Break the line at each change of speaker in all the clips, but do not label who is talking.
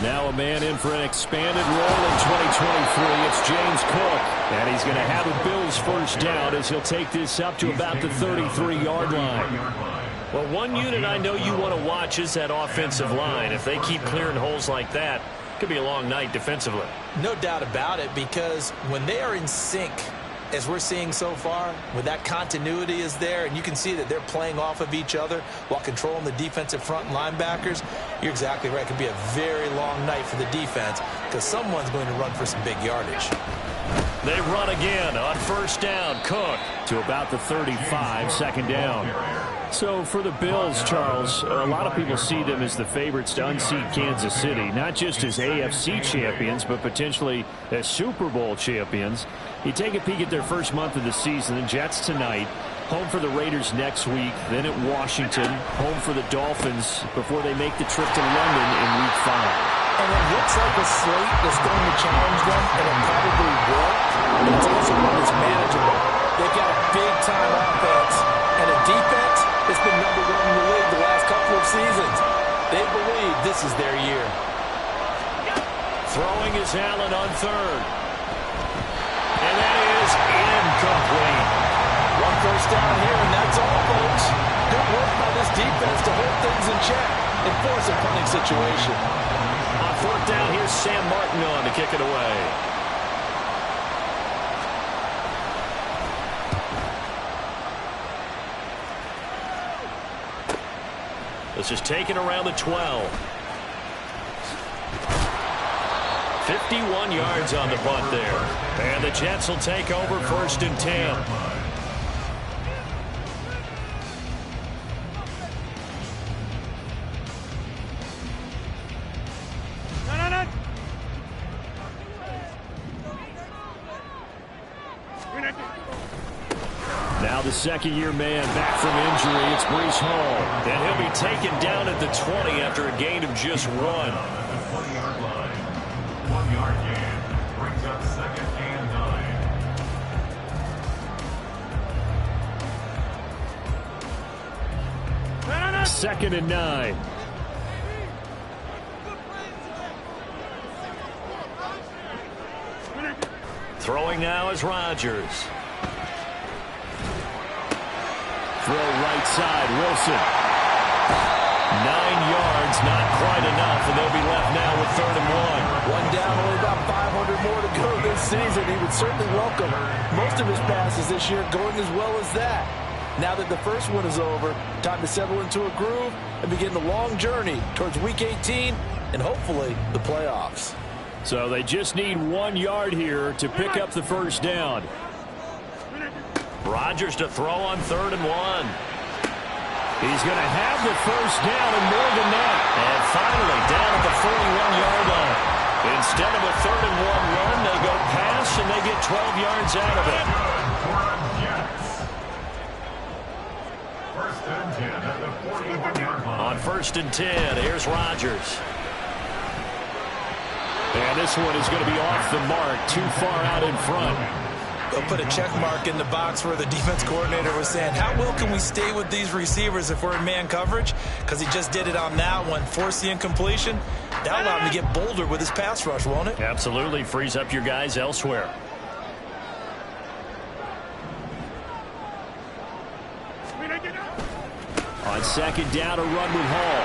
Now a man in for an expanded role in 2023. It's James Cook. And he's going to have a Bills first down as he'll take this up to about the 33-yard line.
Well, one unit I know you want to watch is that offensive line. If they keep clearing holes like that, it could be a long night defensively.
No doubt about it, because when they are in sync, as we're seeing so far, when that continuity is there and you can see that they're playing off of each other while controlling the defensive front linebackers, you're exactly right. It could be a very long night for the defense because someone's going to run for some big yardage.
They run again on first down. Cook
to about the 35, second down. So for the Bills, Charles, a lot of people see them as the favorites to unseat Kansas City, not just as AFC champions, but potentially as Super Bowl champions. You take a peek at their first month of the season, the Jets tonight, home for the Raiders next week, then at Washington, home for the Dolphins before they make the trip to London in Week 5.
And it looks like a slate that's going to challenge them, and it probably will. But it's also one that's manageable. They've got a big-time offense and a defense that's been #1 in the league the last couple of seasons. They believe this is their year.
Throwing is Allen on third. And that is incomplete.
One first down here, and that's all, folks. Good work by this defense to hold things in check and force a punting situation.
On fourth down, here's Sam Martin on to kick it away. This is taken around the 12. 51 yards on the punt there. And the Jets will take over first and 10.
Now the second-year man back from injury. It's Breece Hall.
And he'll be taken down at the 20 after a gain of just 1.
1 yard gain brings up second and
9. Second and 9.
Throwing now is Rodgers.
Throw right side, Wilson.
9 yards, not quite enough, and they'll be left now with 3rd and 1.
One down, only about 500 more to go this season. He would certainly welcome most of his passes this year going as well as that. Now that the first one is over, time to settle into a groove and begin the long journey towards Week 18 and hopefully the playoffs.
So they just need 1 yard here to pick up the first down.
Rodgers to throw on 3rd and 1.
He's going to have the first down and more than that.
And finally down at the 41-yard line. Instead of a 3rd and 1 run, they go pass and they get 12 yards out of it.
First and 10 at the 41-yard line.
On 1st and 10, here's Rodgers.
And this one is going to be off the mark, too far out in front.
They'll put a check mark in the box where the defense coordinator was saying, how well can we stay with these receivers if we're in man coverage? Because he just did it on that one, forced the incompletion. That allowed him to get bolder with his pass rush, won't it?
Absolutely. Frees up your guys elsewhere.
On second down, a run with Hall.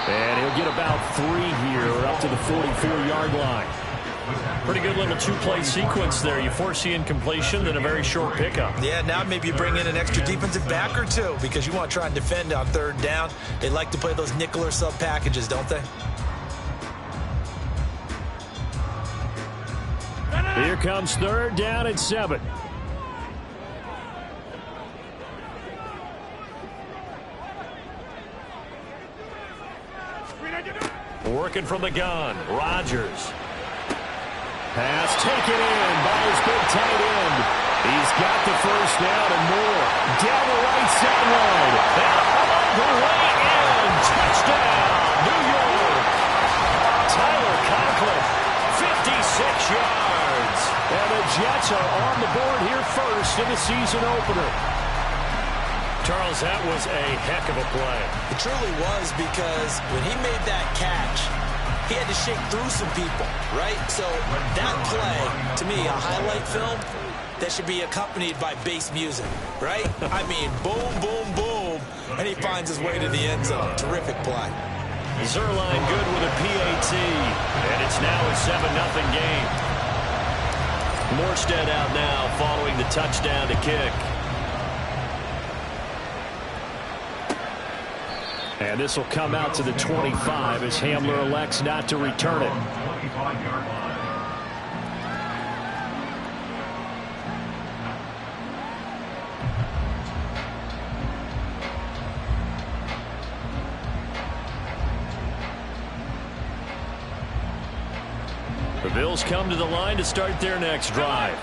And he'll get about 3 here, up to the 44-yard line.
Pretty good little two-play sequence there. You force the incompletion, then a very short pickup.
Yeah, now maybe you bring in an extra defensive back or two because you want to try and defend on 3rd down. They like to play those nickel or sub packages, don't they?
Here comes 3rd down and 7.
Working from the gun, Rodgers.
Pass taken in by his big tight end. He's got the first down and more. Down the right sideline.
And the way in. Touchdown, New York. Tyler Conklin, 56 yards.
And the Jets are on the board here first in the season opener.
Charles, that was a heck of a play.
It truly was, because when he made that catch, he had to shake through some people, right? So that play, to me, a highlight film, that should be accompanied by bass music, right? I mean, boom, boom, boom, and he finds his way to the end zone. Terrific play.
Zuerlein good with a PAT, and it's now a 7-0 game. Morstead out now following the touchdown to kick.
And this will come out to the 25 as Hamler elects not to return it.
25-yard line.
The Bills come to the line to start their next drive.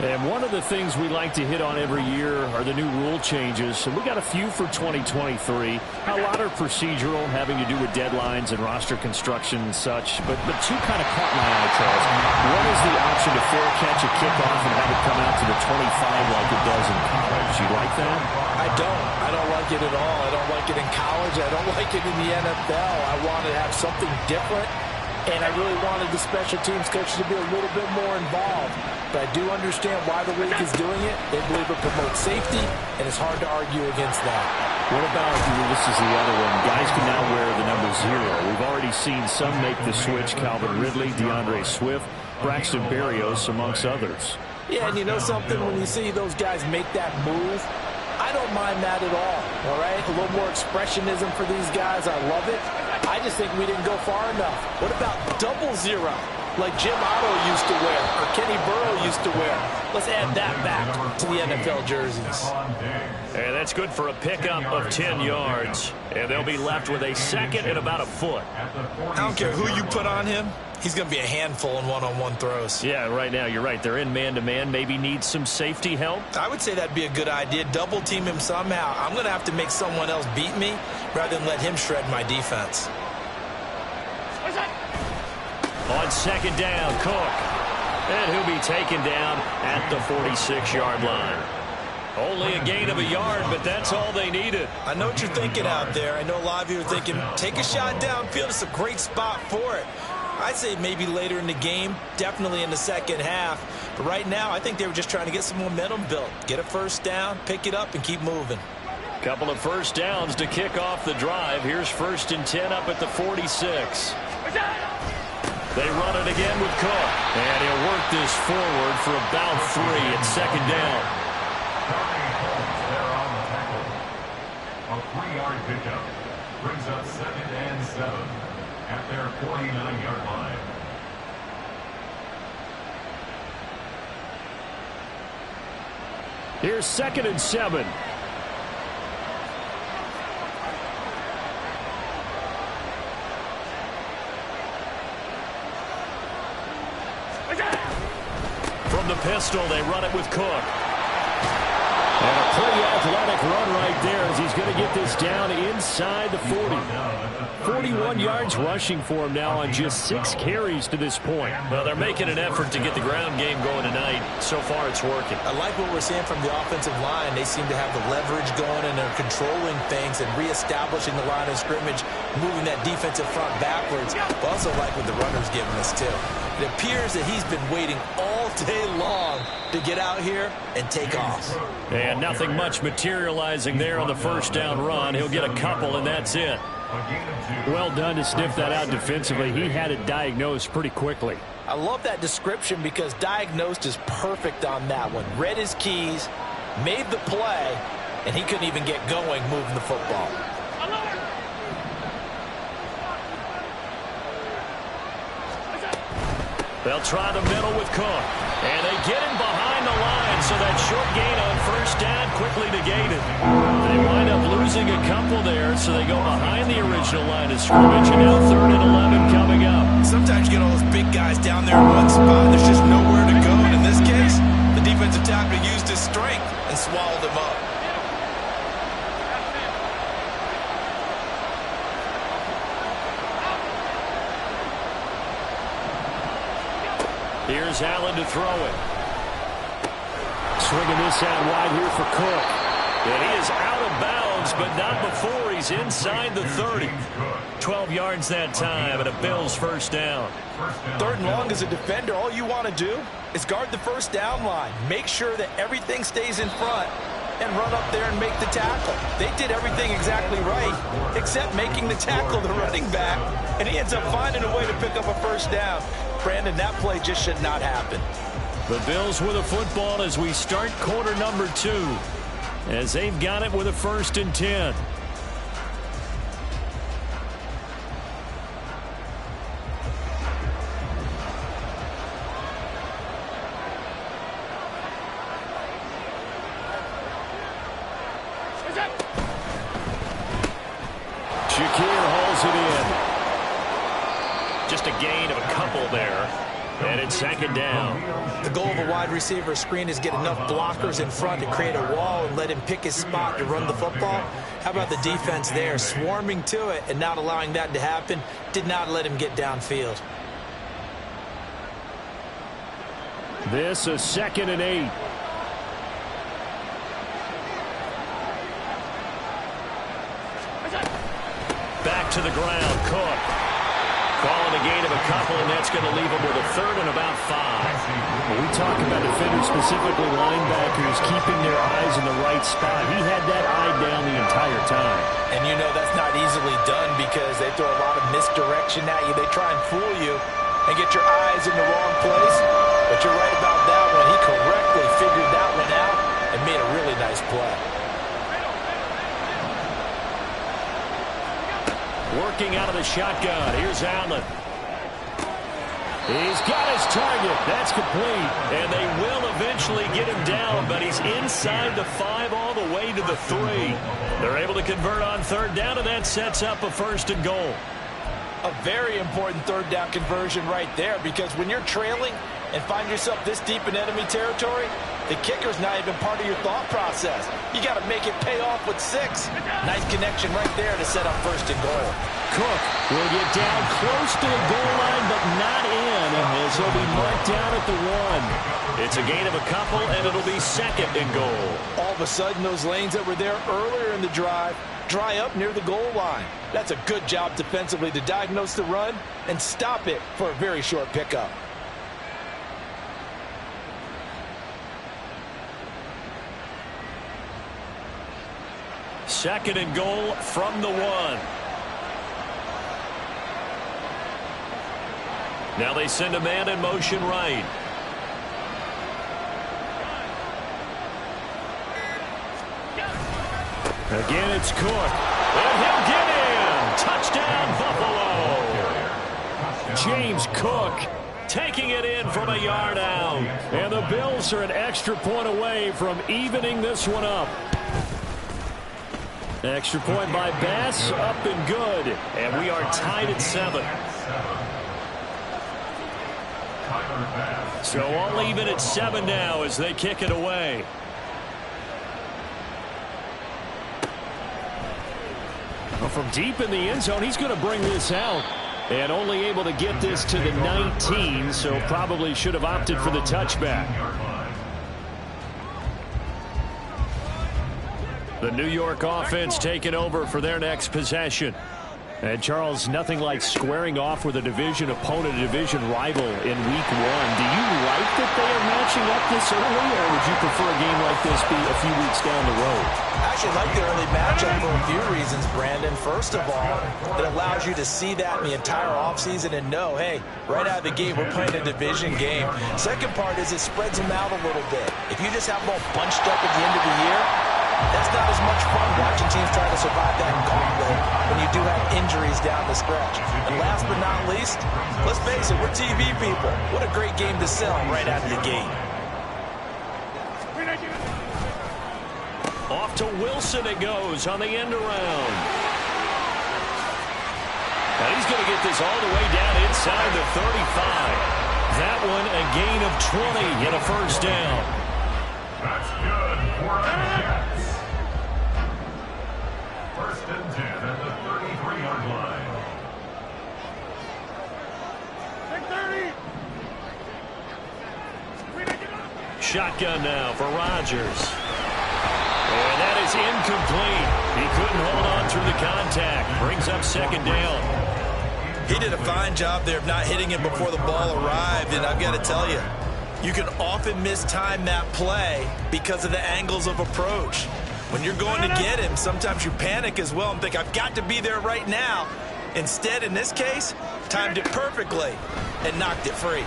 And one of the things we like to hit on every year are the new rule changes. And we got a few for 2023. A lot are procedural, having to do with deadlines and roster construction and such. But two kind of caught my eye, Charles. One is the option to fair catch a kickoff and have it come out to the 25 like it does in college. You like that?
I don't like it at all. I don't like it in college. I don't like it in the NFL. I want to have something different. And I really wanted the special teams coach to be a little bit more involved. But I do understand why the league is doing it. They believe it promotes safety, and it's hard to argue against that.
What about, this is the other one, guys can now wear the number 0. We've already seen some make the switch, Calvin Ridley, DeAndre Swift, Braxton Berrios, amongst others.
Yeah, and you know something? When you see those guys make that move, I don't mind that at all right? A little more expressionism for these guys. I love it. I just think we didn't go far enough. What about 00, like Jim Otto used to wear or Kenny Burrow used to wear? Let's add that back to the NFL jerseys.
And that's good for a pickup of 10 yards. And they'll be left with a second and about a foot.
I don't care who you put on him. He's going to be a handful in one-on-one throws.
Yeah, right now, you're right. They're in man-to-man. Maybe need some safety help.
I would say that'd be a good idea. Double team him somehow. I'm going to have to make someone else beat me rather than let him shred my defense.
On second down, Cook. And he'll be taken down at the 46-yard line. Only a gain of a yard, but that's all they needed.
I know what you're thinking out there. I know a lot of you are thinking, take a shot downfield. It's a great spot for it. I'd say maybe later in the game, definitely in the second half. But right now, I think they were just trying to get some momentum built. Get a first down, pick it up, and keep moving.
Couple of first downs to kick off the drive. Here's 1st and 10 up at the 46. They run it again with Cook. And he'll work this forward for about 3 at second down.
They're on the tackle. A 3-yard pickup brings up 2nd and 7 at their 49-yard line.
Here's 2nd and 7.
From the pistol, they run it with Cook.
And a pretty athletic run right there as he's going to get this down inside the 40. 41 yards rushing for him now on just 6 carries to this point.
Well, they're making an effort to get the ground game going tonight. So far, it's working.
I like what we're seeing from the offensive line. They seem to have the leverage going, and they're controlling things and reestablishing the line of scrimmage, moving that defensive front backwards. But also like what the runner's giving us, too. It appears that he's been waiting all day long to get out here and take off.
And nothing much materializing there on the first down run. He'll get a couple, and that's it.
Well done to sniff that out defensively. He had it diagnosed pretty quickly.
I love that description because diagnosed is perfect on that one. Read his keys, made the play, and he couldn't even get going moving the football.
They'll try the middle with Cook. And they get him behind the line, so that short gain on first down quickly negated. They wind up losing a couple there, so they go behind the original line of scrimmage, and now 3rd and 11 coming up.
Sometimes you get all those big guys down there in one spot, and there's just nowhere to go. And in this case, the defensive tackle used his strength and swallowed him up.
Here's Allen to throw it.
Swinging this out wide here for Cook.
And he is out of bounds yards, but not before he's inside the 30. 12 yards that time, and a Bills first down.
Third and long as a defender, all you want to do is guard the first down line. Make sure that everything stays in front and run up there and make the tackle. They did everything exactly right, except making the tackle, the running back, and he ends up finding a way to pick up a first down. Brandon, that play just should not happen.
The Bills with a football as we start quarter number 2, as they've got it with a 1st and 10. Shakir holds it in. Just a gain of a couple there. And it's 2nd down.
The goal of a wide receiver screen is get enough blockers in front to create a wall and let him pick his spot to run the football. How about the defense there, swarming to it and not allowing that to happen? Did not let him get downfield.
This is 2nd and 8.
Back to the ground, Cook. Calling a gain of a couple, and that's going to leave him with a 3rd and about 5.
When we talk about defenders, specifically linebackers, keeping their eyes in the right spot, he had that eye down the entire time.
And you know that's not easily done because they throw a lot of misdirection at you. They try and fool you and get your eyes in the wrong place. But you're right about that one. He correctly figured that one out and made a really nice play.
Working out of the shotgun. Here's Allen. He's got his target. That's complete. And they will eventually get him down, but he's inside the 5 all the way to the 3. They're able to convert on 3rd down, and that sets up a 1st and goal.
A very important 3rd down conversion right there, because when you're trailing and find yourself this deep in enemy territory, the kicker's not even part of your thought process. You got to make it pay off with 6. Nice connection right there to set up 1st and goal.
Cook will get down close to the goal line, but not in, as he'll be marked down at the 1. It's a gain of a couple, and it'll be 2nd and goal.
All of a sudden, those lanes that were there earlier in the drive dry up near the goal line. That's a good job defensively to diagnose the run and stop it for a very short pickup.
Second and goal from the 1. Now they send a man in motion right. Again, it's Cook. And he'll get in. Touchdown, Buffalo. James Cook taking it in from a yard out.
And the Bills are an extra point away from evening this one up.
Extra point by Bass, up and good. And we are tied at 7. So all even at 7 now as they kick it away.
Well, from deep in the end zone, he's going to bring this out. And only able to get this to the 19, so probably should have opted for the touchback. The New York offense taking over for their next possession. And, Charles, nothing like squaring off with a division opponent, a division rival in Week 1. Do you like that they are matching up this early, or would you prefer a game like this be a few weeks down the road?
I actually like the early matchup for a few reasons, Brandon. First of all, it allows you to see that in the entire offseason and know, hey, right out of the gate, we're playing a division game. Second part is it spreads them out a little bit. If you just have them all bunched up at the end of the year, that's not as much fun watching teams try to survive that gauntlet when you do have injuries down the stretch. And last but not least, let's face it, we're TV people. What a great game to sell right out of the gate.
Off to Wilson it goes on the end around. Now he's going to get this all the way down inside the 35. That one a gain of 20 and a first down.
That's good for the Jets. First and 10 at the 33-yard line.
Shotgun now for Rodgers. And that is incomplete. He couldn't hold on through the contact. Brings up second down.
He did a fine job there of not hitting him before the ball arrived, and I've got to tell you, you can often mistime that play because of the angles of approach. When you're going to get him, sometimes you panic as well and think, I've got to be there right now. Instead, in this case, timed it perfectly and knocked it free.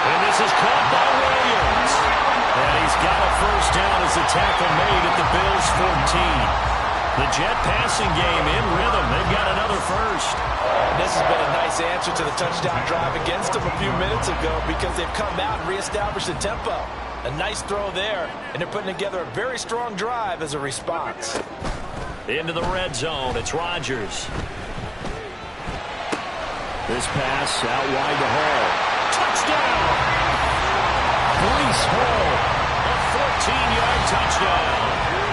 And this is caught by Williams. And he's got a first down as the tackle made at the Bills' 14. The Jet passing game in rhythm. They've got another first.
And this has been a nice answer to the touchdown drive against them a few minutes ago because they've come out and reestablished the tempo. A nice throw there, and they're putting together a very strong drive as a response.
Into the red zone. It's Rodgers.
This pass out wide to Hall.
Touchdown! Breece Hall. A 14-yard touchdown.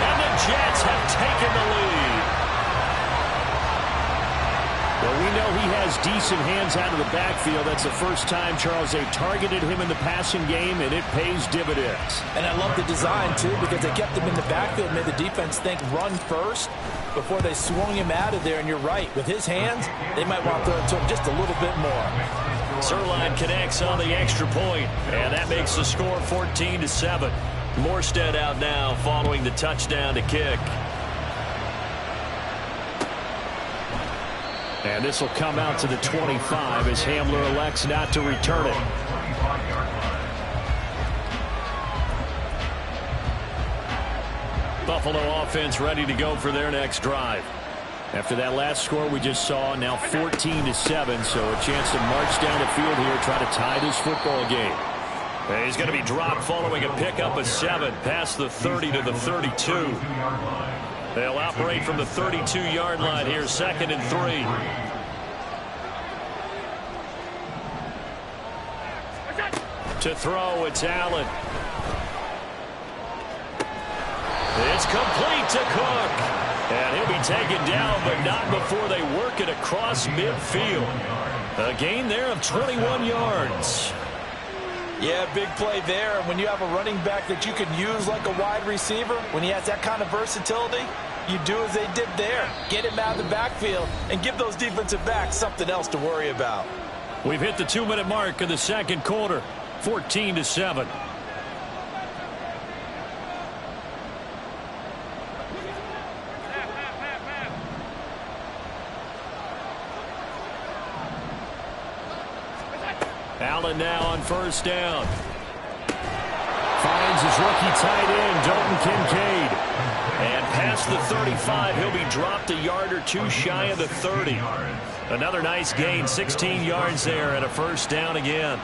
And the Jets have taken the lead.
Well, we know he has decent hands out of the backfield. That's the first time, Charles, they've targeted him in the passing game, and it pays dividends.
And I love the design, too, because they kept him in the backfield, made the defense think run first before they swung him out of there. And you're right, with his hands, they might want to throw it to him just a little bit more.
Zuerlein connects on the extra point, and that makes the score 14-7. Morstead out now following the touchdown to kick.
And this will come out to the 25 as Hamler elects not to return it.
Buffalo offense ready to go for their next drive.
After that last score we just saw, now 14-7, so a chance to march down the field here, try to tie this football game.
He's going to be dropped following a pickup of 7 past the 30 to the 32. They'll operate from the 32-yard line here, 2nd and 3. To throw, it's Allen. It's complete to Cook. And he'll be taken down, but not before they work it across midfield. A gain there of 21 yards.
Yeah, big play there. And when you have a running back that you can use like a wide receiver, when he has that kind of versatility, you do as they did there. Get him out of the backfield and give those defensive backs something else to worry about.
We've hit the 2-minute mark of the second quarter, 14-7. Allen now on first down.
Finds his rookie tight end, Dalton Kincaid.
And past the 35, he'll be dropped a yard or two shy of the 30. Another nice gain, 16 yards there, and a first down again.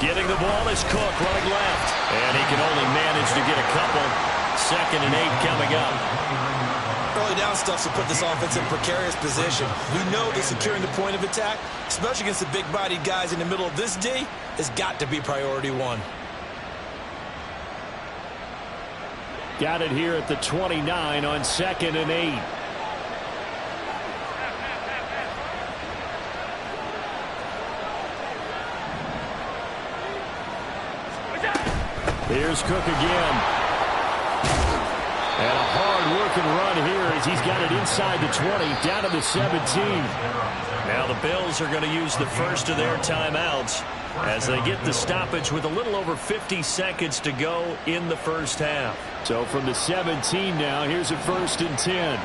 Getting the ball is Cook running left. And he can only manage to get a couple. 2nd and 8 coming up.
Early down stuff to put this offense in precarious position. We know that securing the point of attack, especially against the big-bodied guys in the middle of this D, has got to be priority one.
Got it here at the 29 on 2nd and 8. Here's Cook again. And a hard-working run here as he's got it inside the 20, down to the 17.
Now the Bills are going to use the first of their timeouts as they get the stoppage with a little over 50 seconds to go in the first half.
So from the 17 now, here's a 1st and 10.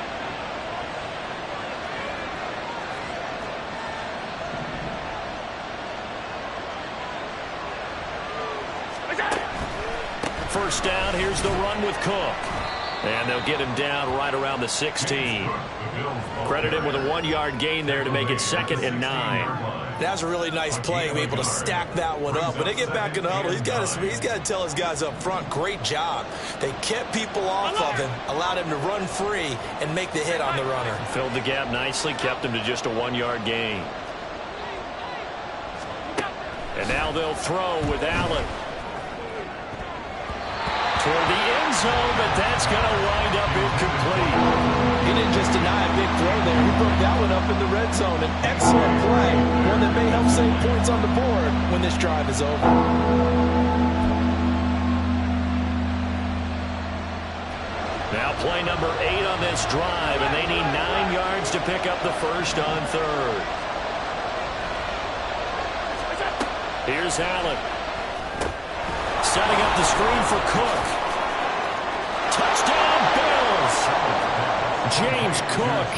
First down, here's the run with Cook. And they'll get him down right around the 16. Credit him with a 1-yard gain there to make it 2nd and 9.
That's a really nice play, being able to stack that one up. When they get back in the huddle, he's got to tell his guys up front, great job. They kept people off of him, allowed him to run free and make the hit on the runner.
Filled the gap nicely, kept him to just a 1-yard gain. And now they'll throw with Allen. toward the end zone, but that's going to wind up incomplete.
He didn't just deny a big throw there. He broke that one up in the red zone. An excellent play, one that may help save points on the board when this drive is over.
Now play number 8 on this drive, and they need 9 yards to pick up the first on third. Here's Allen. Setting up the screen for Cook. Touchdown, Bills! James Cook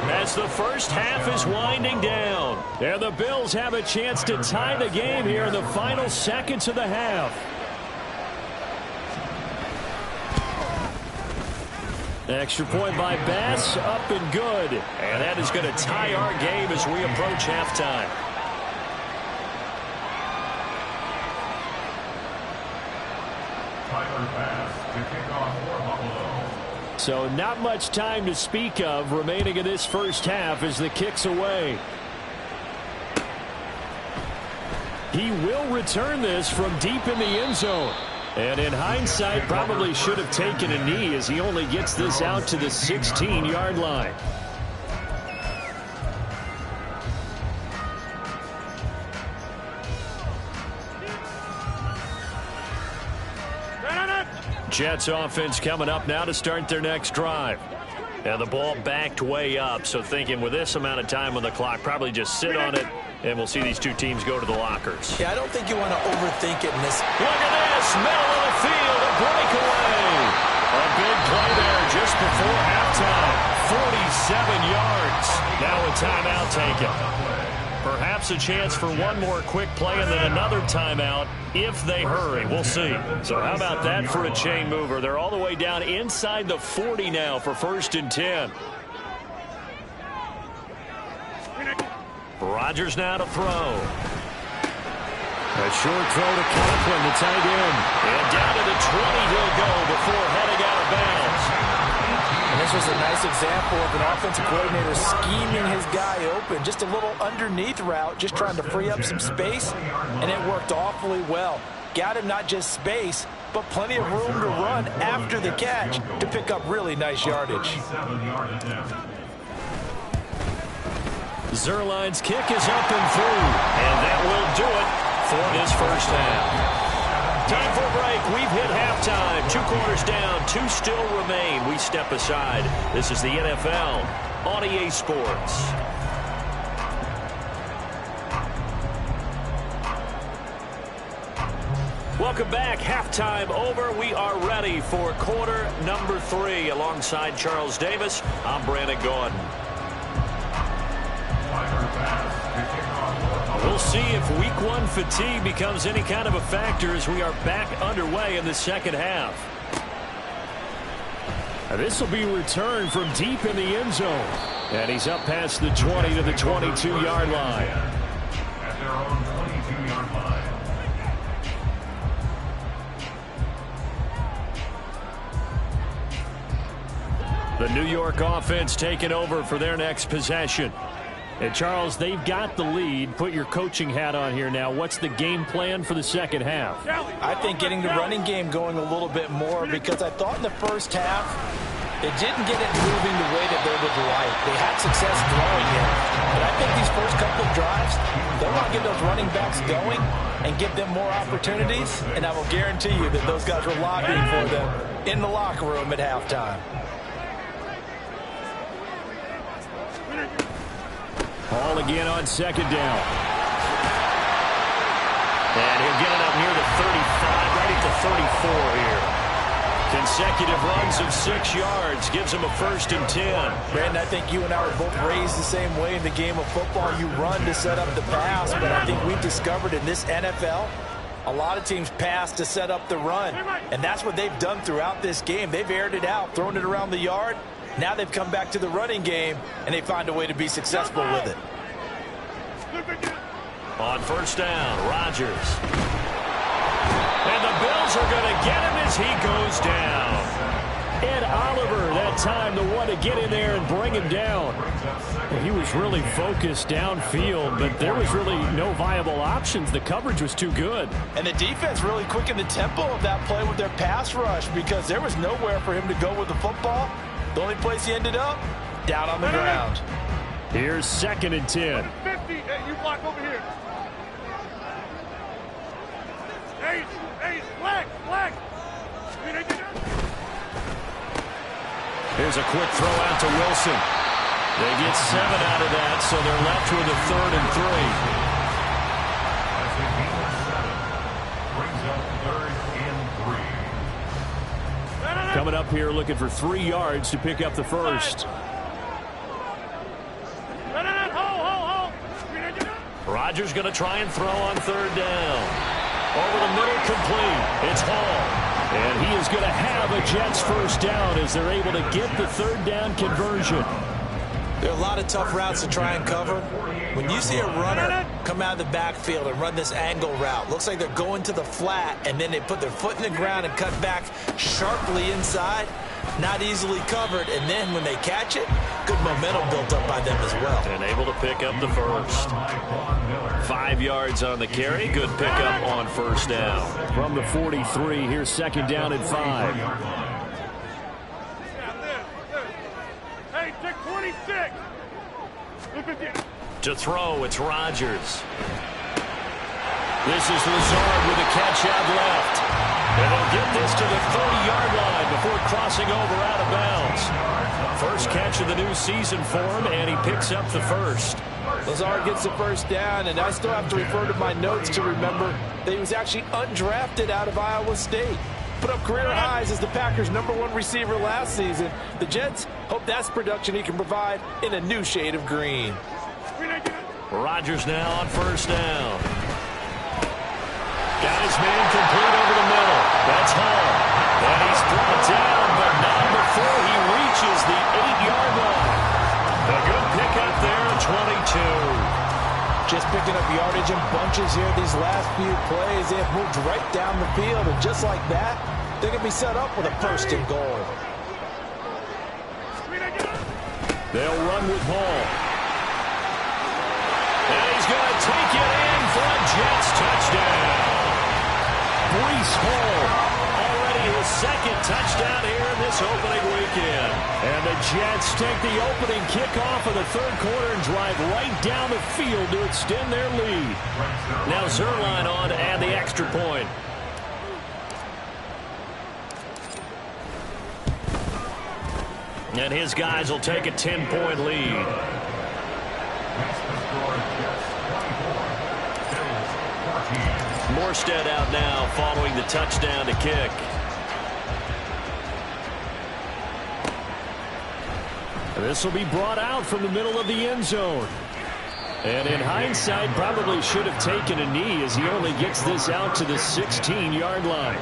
as the first half is winding down. And the Bills have a chance to tie the game here in the final seconds of the half. Extra point by Bass, up and good. And that is going to tie our game as we approach halftime.
Tyler Bass to kick off for Buffalo.
So not much time to speak of remaining in this first half as the kick's away. He will return this from deep in the end zone. And in hindsight, probably should have taken a knee as he only gets this out to the 16-yard line.
Jets offense coming up now to start their next drive. And the ball backed way up, so thinking with this amount of time on the clock, probably just sit on it, and we'll see these two teams go to the lockers.
Yeah, I don't think you want to overthink it in this.
Look at this, middle of the field, a breakaway. A big play there just before halftime, 47 yards. Now a timeout taken. Perhaps a chance for one more quick play and then another timeout if they hurry. We'll see. So how about that for a chain mover? They're all the way down inside the 40 now for 1st and 10. Rodgers now to throw.
A short throw to Conklin, the tight end.
And down to the 20 he'll go before heading out of bounds.
And this was a nice example of an offensive coordinator scheming his guy open. Just a little underneath route, just trying to free up some space, and it worked awfully well. Got him not just space, but plenty of room to run after the catch to pick up really nice yardage.
Zuerlein's kick is up and through, and that will do it for this first half. Time for a break. We've hit halftime. 2 quarters down, 2 still remain. We step aside. This is the NFL on EA Sports. Welcome back. Halftime over. We are ready for quarter number 3. Alongside Charles Davis, I'm Brandon Gaudin. We'll see if week 1 fatigue becomes any kind of a factor as we are back underway in the second half.
This will be returned from deep in the end zone. And he's up past the 20 to the 22-yard line.
At their own 22-yard line.
The New York offense taking over for their next possession. And Charles, they've got the lead. Put your coaching hat on here now. What's the game plan for the second half?
I think getting the running game going a little bit more, because I thought in the first half it didn't get it moving the way that they would like. They had success throwing it. But I think these first couple of drives, they want to get those running backs going and give them more opportunities. And I will guarantee you that those guys were lobbying for them in the locker room at halftime.
Ball again on second down.
And he'll get it up near the 35, right at the 34 here. Consecutive runs of 6 yards gives him a 1st and 10.
Brandon, I think you and I were both raised the same way in the game of football. You run to set up the pass, but I think we've discovered in this NFL, a lot of teams pass to set up the run. And that's what they've done throughout this game. They've aired it out, thrown it around the yard. Now they've come back to the running game, and they find a way to be successful with it.
On 1st down, Rodgers. And the Bills are going to get him as he goes down.
Ed Oliver, that time the one to get in there and bring him down. Well, he was really focused downfield, but there was really no viable options. The coverage was too good.
And the defense really quickened the tempo of that play with their pass rush because there was nowhere for him to go with the football. The only place he ended up, down on the ground.
Here's 2nd and 10.
50. Hey, you block over here. Hey, flag.
Here's a quick throw out to Wilson. They get 7 out of that, so they're left with a 3rd and 3.
Brings up 3rd and 3.
Coming up here looking for 3 yards to pick up the first.
Rodgers going to try and throw on 3rd down. Over the middle, complete. It's Hall.
And he is going to have a Jets first down as they're able to get the 3rd down conversion.
There are a lot of tough routes to try and cover. When you see a runner come out of the backfield and run this angle route, looks like they're going to the flat, and then they put their foot in the ground and cut back sharply inside. Not easily covered, and then when they catch it, good momentum built up by them as well.
And able to pick up the first. 5 yards on the carry. Good pickup on 1st down.
From the 43, here's 2nd down and 5.
Hey, check 26.
To throw, it's Rodgers. This is Lazard with a catch out left. And they'll get this to the 30-yard line before crossing over out of bounds. First catch of the new season for him, and he picks up the first.
Lazard gets the first down, and I still have to refer to my notes to remember that he was actually undrafted out of Iowa State. Put up career highs as the Packers' #1 receiver last season. The Jets hope that's production he can provide in a new shade of green.
Rodgers now on 1st down. Got his man complete over the middle. That's Hall. And he's brought down, but not before he reaches the 8-yard line. A good pickup there at 22.
Just picking up yardage in bunches here these last few plays. They have moved right down the field, and just like that, they're going to be set up with a 1st and goal.
They'll run with Hall.
And he's going to take it in for a Jets touchdown.
Breece Hall,
already his 2nd touchdown here in this opening weekend.
And the Jets take the opening kickoff of the 3rd quarter and drive right down the field to extend their lead.
Now Zuerlein on to add the extra point. And his guys will take a 10-point lead. Morstead out now following the touchdown to kick.
This will be brought out from the middle of the end zone. And in hindsight, probably should have taken a knee as he only gets this out to the 16-yard line.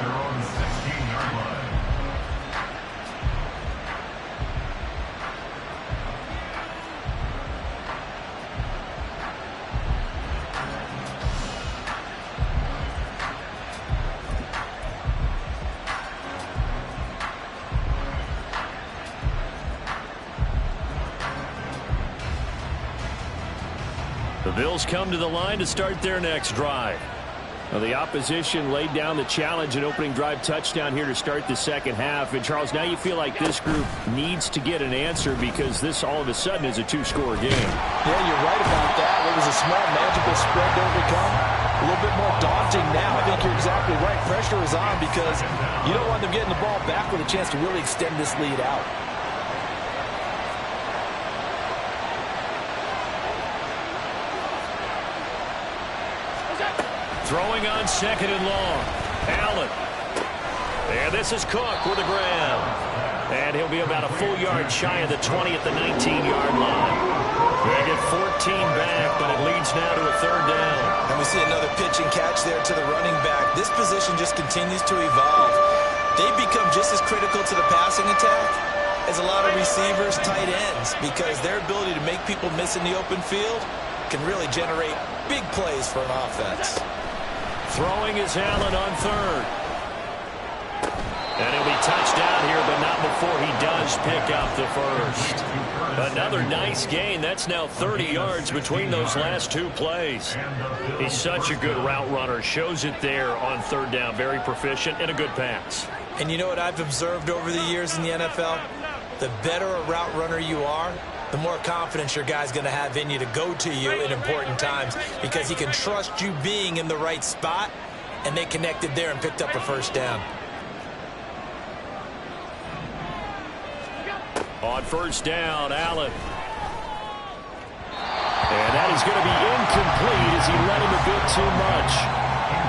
The Bills come to the line to start their next drive.
Well, the opposition laid down the challenge and opening drive touchdown here to start the 2nd half. And, Charles, now you feel like this group needs to get an answer because this all of a sudden is a 2-score game.
Yeah, you're right about that. It was a small, magical spread to overcome. A little bit more daunting now. I think you're exactly right. Pressure is on because you don't want them getting the ball back with a chance to really extend this lead out.
Throwing on 2nd and long. Allen. And this is Cook with a grab. And he'll be about a full yard shy of the 20 at the 19-yard line. They get 14 back, but it leads now to a 3rd down.
And we see another pitch and catch there to the running back. This position just continues to evolve. They become just as critical to the passing attack as a lot of receivers, tight ends, because their ability to make people miss in the open field can really generate big plays for an offense.
Throwing is Allen on 3rd. And he'll be touched down here, but not before pick up the first. Another nice gain. That's now 30 yards between those last two plays.
He's such a good route runner. Shows it there on third down. Very proficient and a good pass.
And you know what I've observed over the years in the NFL? The better a route runner you are, the more confidence your guy's going to have in you to go to you in important times because he can trust you being in the right spot, and they connected there and picked up a first down.
On first down, Allen. And that is going to be incomplete as he let him a bit too much.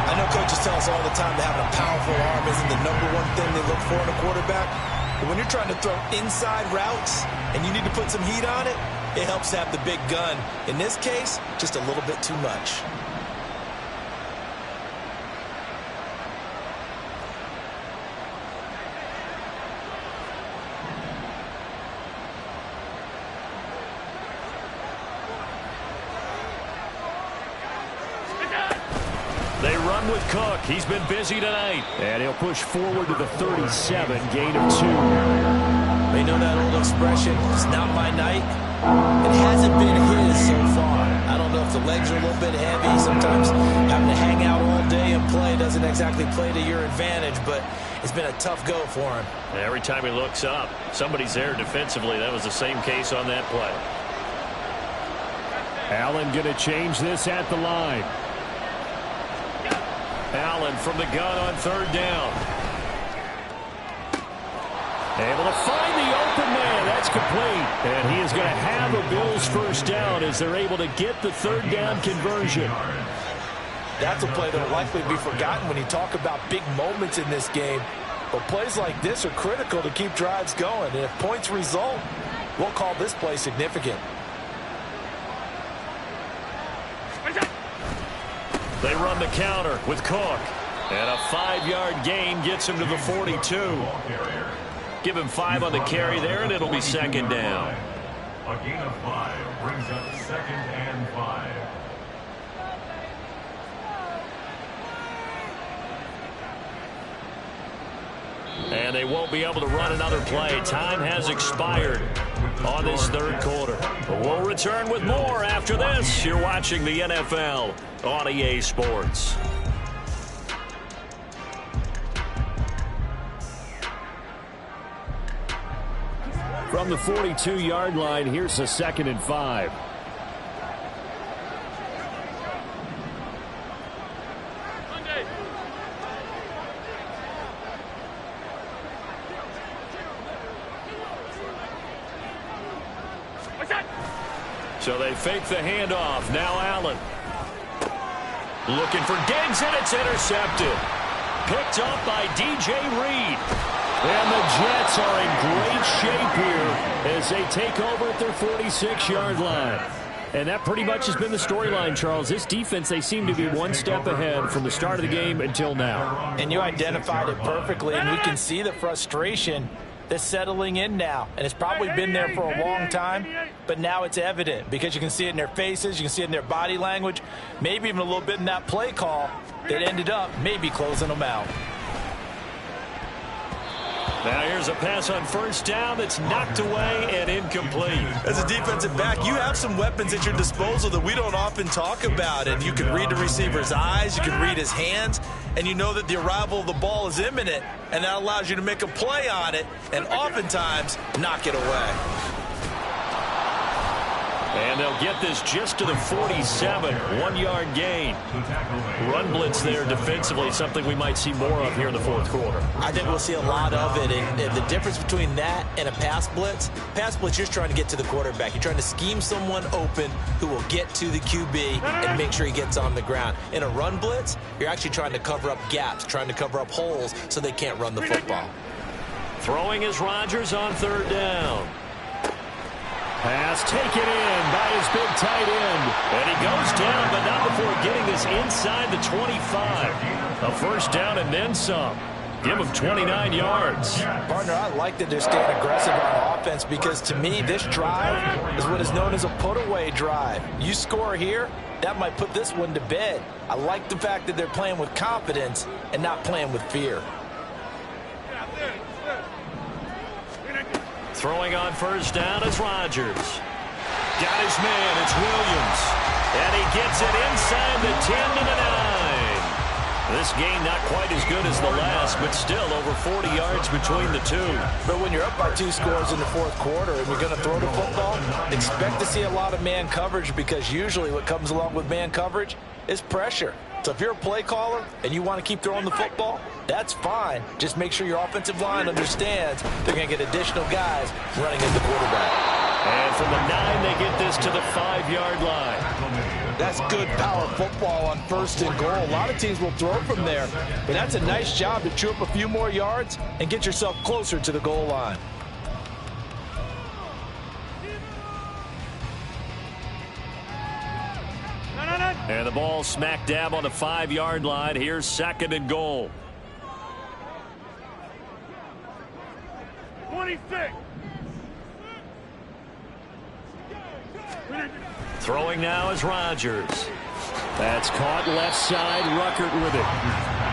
I know coaches tell us all the time that having a powerful arm isn't the #1 thing they look for in a quarterback. But when you're trying to throw inside routes and you need to put some heat on it, it helps to have the big gun. In this case, just a little bit too much.
They run with Cook. He's been busy tonight.
And he'll push forward to the 37, gain of 2.
You know that old expression, it's not my night. It hasn't been his so far. I don't know if the legs are a little bit heavy. Sometimes having to hang out all day and play doesn't exactly play to your advantage, but it's been a tough go for him.
Every time he looks up, somebody's there defensively. That was the same case on that play. Allen going to change this at the line.
Allen from the gun on third down.
Able to find the open man. That's complete. And he is going to have a Bills first down as they're able to get the third down conversion.
That's a play that will likely be forgotten when you talk about big moments in this game. But plays like this are critical to keep drives going. And if points result, we'll call this play significant.
They run the counter with Cook. And a 5-yard gain gets him to the 42. Give him 5 on the carry there, and it'll be second down.
A gain of 5 brings up 2nd and 5.
And they won't be able to run another play. Time has expired on this third quarter. But we'll return with more after this. You're watching the NFL on EA Sports.
From the 42-yard line, here's a 2nd and 5.
So they fake the handoff. Now Allen. Looking for Diggs, and it's intercepted. Picked up by DJ Reed.
And the Jets are in great shape here as they take over at their 46-yard line. And that pretty much has been the storyline, Charles. This defense, they seem to be one step ahead from the start of the game until now.
And you identified it perfectly, and we can see the frustration that's settling in now. And it's probably been there for a long time, but now it's evident because you can see it in their faces, you can see it in their body language, maybe even a little bit in that play call that ended up maybe closing them out.
Now here's a pass on first down that's knocked away and incomplete.
As a defensive back, you have some weapons at your disposal that we don't often talk about. And you can read the receiver's eyes, you can read his hands, and you know that the arrival of the ball is imminent. And that allows you to make a play on it and oftentimes knock it away.
And they'll get this just to the 47, 1-yard gain. Run blitz there defensively, something we might see more of here in the fourth quarter.
I think we'll see a lot of it. And the difference between that and a pass blitz, you're just trying to get to the quarterback. You're trying to scheme someone open who will get to the QB and make sure he gets on the ground. In a run blitz, you're actually trying to cover up gaps, trying to cover up holes so they can't run the football.
Throwing is Rodgers on third down.
Pass taken in by his big tight end.
And he goes down, but not before getting this inside the 25. A first down and then some. Give him 29 yards.
Partner, I like that they're staying aggressive on offense because to me, this drive is what is known as a put-away drive. You score here, that might put this one to bed. I like the fact that they're playing with confidence and not playing with fear.
Throwing on first down is Rodgers. Got his man. It's Williams. And he gets it inside the 10 to the 9. This game not quite as good as the last, but still over 40 yards between the two.
But when you're up by 2 scores in the fourth quarter and you're going to throw the football, expect to see a lot of man coverage, because usually what comes along with man coverage is pressure. So if you're a play caller and you want to keep throwing the football, that's fine. Just make sure your offensive line understands they're going to get additional guys running at the quarterback.
And from the 9, they get this to the 5-yard line.
That's good power football on 1st and goal. A lot of teams will throw from there, but that's a nice job to chew up a few more yards and get yourself closer to the goal line.
And the ball smack dab on the 5-yard line. Here's 2nd and goal.
26.
Throwing now is Rodgers.
That's caught left side. Ruckert with it.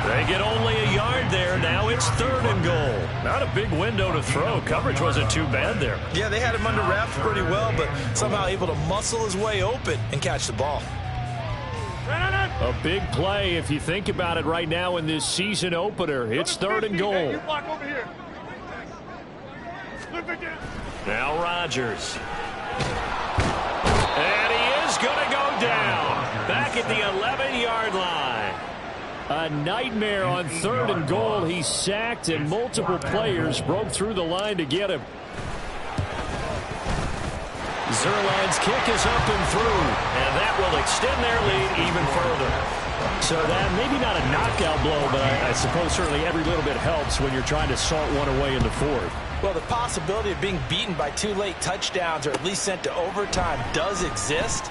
They get only a yard there. Now it's 3rd and goal. Not a big window to throw. Coverage wasn't too bad there.
Yeah, they had him under wraps pretty well, but somehow able to muscle his way open and catch the ball.
A big play if you think about it right now in this season opener. It's 3rd and goal.
You block over here.
Now Rodgers. And he is going to go down. Back at the 11-yard line.
A nightmare on 3rd and goal. He's sacked and multiple players broke through the line to get him.
Zuerlein's kick is up and through, and that will extend their lead even further.
So that maybe not a knockout blow, but I suppose certainly every little bit helps when you're trying to salt one away in the 4th.
Well, the possibility of being beaten by 2 late touchdowns or at least sent to overtime does exist,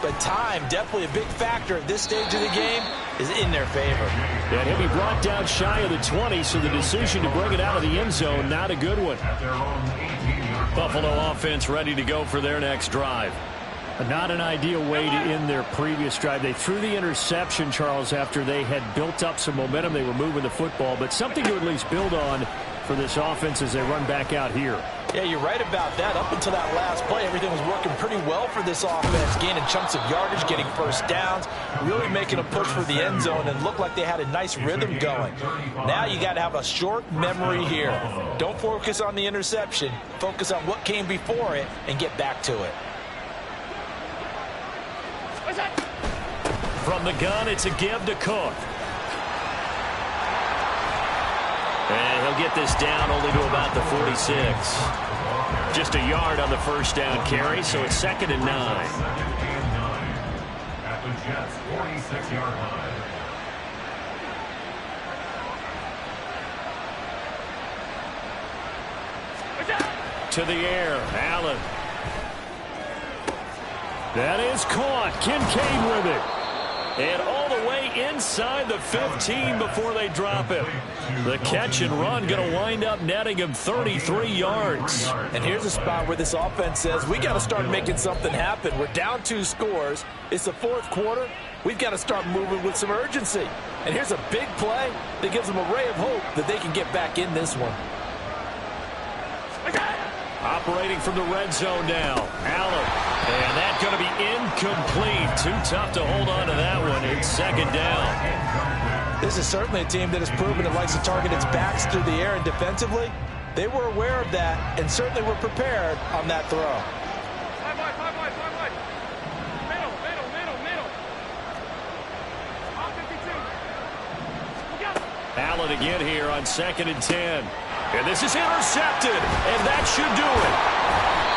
but time, definitely a big factor at this stage of the game, is in their favor.
And he'll be brought down shy of the 20, so the decision to bring it out of the end zone, not a good one.
Buffalo offense ready to go for their next drive.
Not an ideal way to end their previous drive. They threw the interception, Charles, after they had built up some momentum. They were moving the football, but something to at least build on for this offense as they run back out here.
Yeah, you're right about that. Up until that last play, everything was working pretty well for this offense, gaining chunks of yardage, getting first downs, really making a push for the end zone, and looked like they had a nice rhythm going. Now you got to have a short memory here. Don't focus on the interception. Focus on what came before it and get back to it.
From the gun, it's a give to Cook. And he'll get this down only to about the 46. Just a yard on the first down carry, so it's 2nd and 9.
At the Jets' 46-yard line.
To the air, Allen. That is caught. Kincaid with it.
And all the way inside the 15 before they drop him. The catch and run going to wind up netting him 33 yards.
And here's a spot where this offense says, we got to start making something happen. We're down 2 scores. It's the 4th quarter. We've got to start moving with some urgency. And here's a big play that gives them a ray of hope that they can get back in this one.
Operating from the red zone now. Allen. And that's going to be incomplete. Too tough to hold on to that one. It's 2nd down.
This is certainly a team that has proven it likes to target its backs through the air, and defensively, they were aware of that and certainly were prepared on that throw.
Five wide. Middle. All 52.
Allen again here on 2nd and 10. And this is intercepted, and that should do it.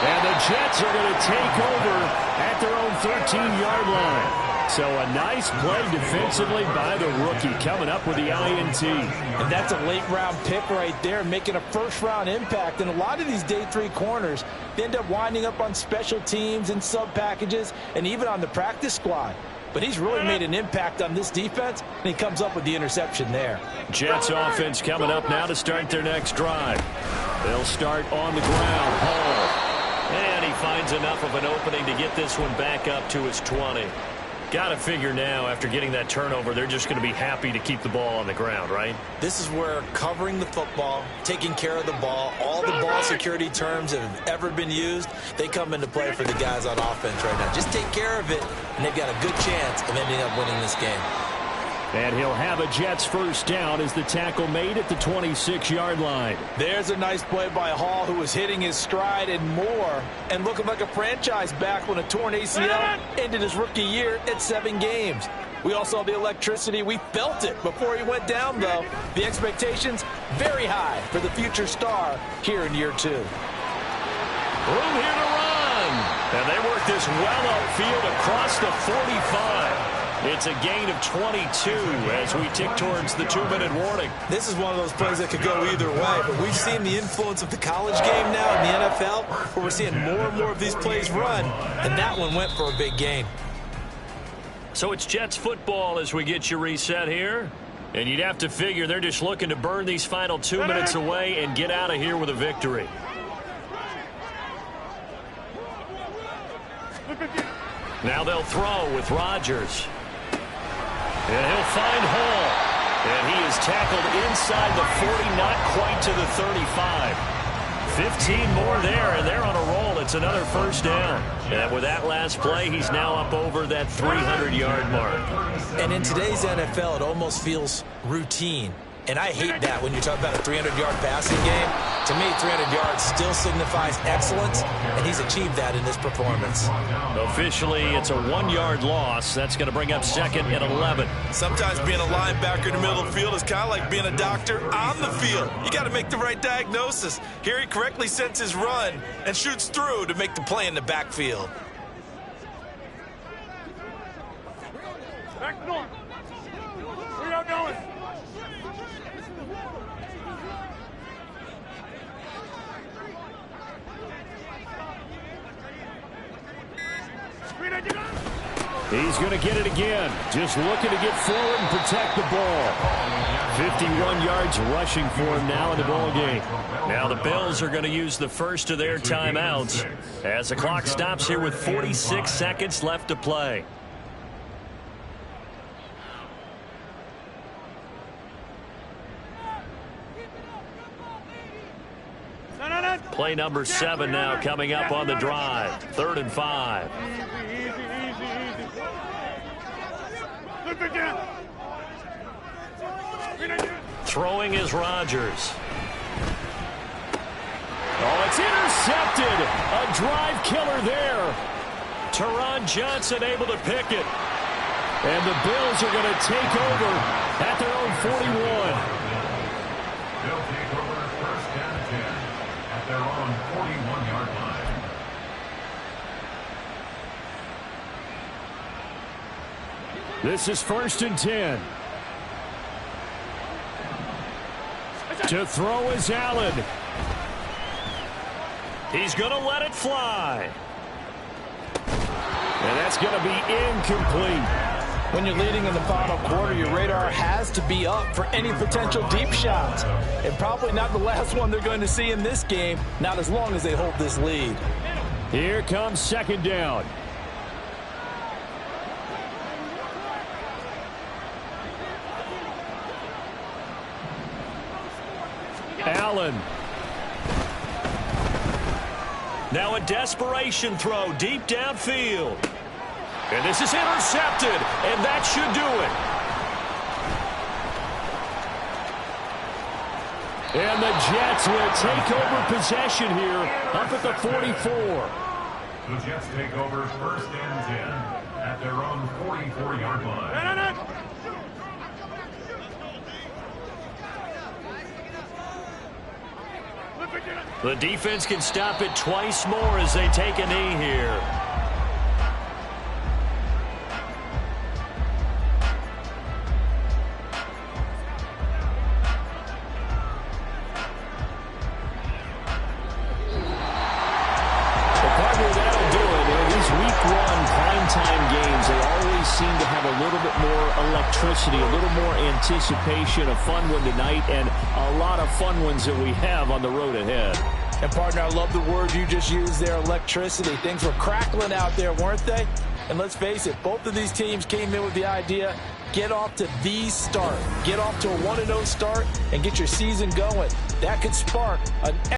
And the Jets are going to take over at their own 13-yard line. So a nice play defensively by the rookie, coming up with the INT.
And that's a late-round pick right there, making a first-round impact. And a lot of these day 3 corners, they end up winding up on special teams and sub-packages and even on the practice squad. But he's really made an impact on this defense, and he comes up with the interception there.
Jets offense coming up now to start their next drive. They'll start on the ground. Hall. And he finds enough of an opening to get this one back up to his 20. Got to figure now, after getting that turnover, they're just going to be happy to keep the ball on the ground, right?
This is where covering the football, taking care of the ball, all the ball security terms that have ever been used, they come into play for the guys on offense right now. Just take care of it, and they've got a good chance of ending up winning this game.
And he'll have a Jets first down as the tackle made at the 26-yard line.
There's a nice play by Hall, who was hitting his stride and more, and looking like a franchise back when a torn ACL ended his rookie year at 7 games. We all saw the electricity. We felt it before he went down, though. The expectations very high for the future star here in year 2.
Room here to run. And they work this well upfield across the 45. It's a gain of 22 as we tick towards the 2-minute warning.
This is one of those plays that could go either way, but we've seen the influence of the college game now in the NFL, where we're seeing more and more of these plays run, and that one went for a big gain.
So it's Jets football as we get you reset here. And you'd have to figure they're just looking to burn these final 2 minutes away and get out of here with a victory. Now they'll throw with Rodgers. And he'll find Hall. And he is tackled inside the 40, not quite to the 35. 15 more there, and they're on a roll. It's another first down. And with that last play, he's now up over that 300-yard mark.
And in today's NFL, it almost feels routine. And I hate that when you talk about a 300-yard passing game. To me, 300 yards still signifies excellence, and he's achieved that in this performance.
Officially, it's a 1-yard loss. That's going to bring up 2nd and 11.
Sometimes being a linebacker in the middle of the field is kind of like being a doctor on the field. You got to make the right diagnosis. Here he correctly sets his run and shoots through to make the play in the backfield.
Back north. Where y'all going?
He's going to get it again. Just looking to get forward and protect the ball. 51 yards rushing for him now in the ball game.
Now the Bills are going to use the first of their timeouts as the clock stops here with 46 seconds left to play. Play number 7 now coming up on the drive. 3rd and 5.
Easy. Look again.
Throwing is Rodgers.
Oh, it's intercepted. A drive killer there.
Teron Johnson able to pick it.
And the Bills are going to take over at their own 41.
They'll take over 1st and 10 at their own 41-yard line.
This is 1st and 10. To throw is Allen.
He's going to let it fly.
And that's going to be incomplete.
When you're leading in the final quarter, your radar has to be up for any potential deep shots. And probably not the last one they're going to see in this game, not as long as they hold this lead.
Here comes 2nd down. Allen.
Now a desperation throw deep downfield. And this is intercepted, and that should do it.
And the Jets will take over possession here up at the 44.
The Jets take over 1st and 10 at their own 44-yard line.
The defense can stop it twice more as they take a knee here.
Electricity, a little more anticipation, a fun one tonight, and a lot of fun ones that we have on the road ahead.
And, partner, I love the word you just used there, electricity. Things were crackling out there, weren't they? And let's face it, both of these teams came in with the idea, get off to the start. Get off to a 1-0 start and get your season going. That could spark an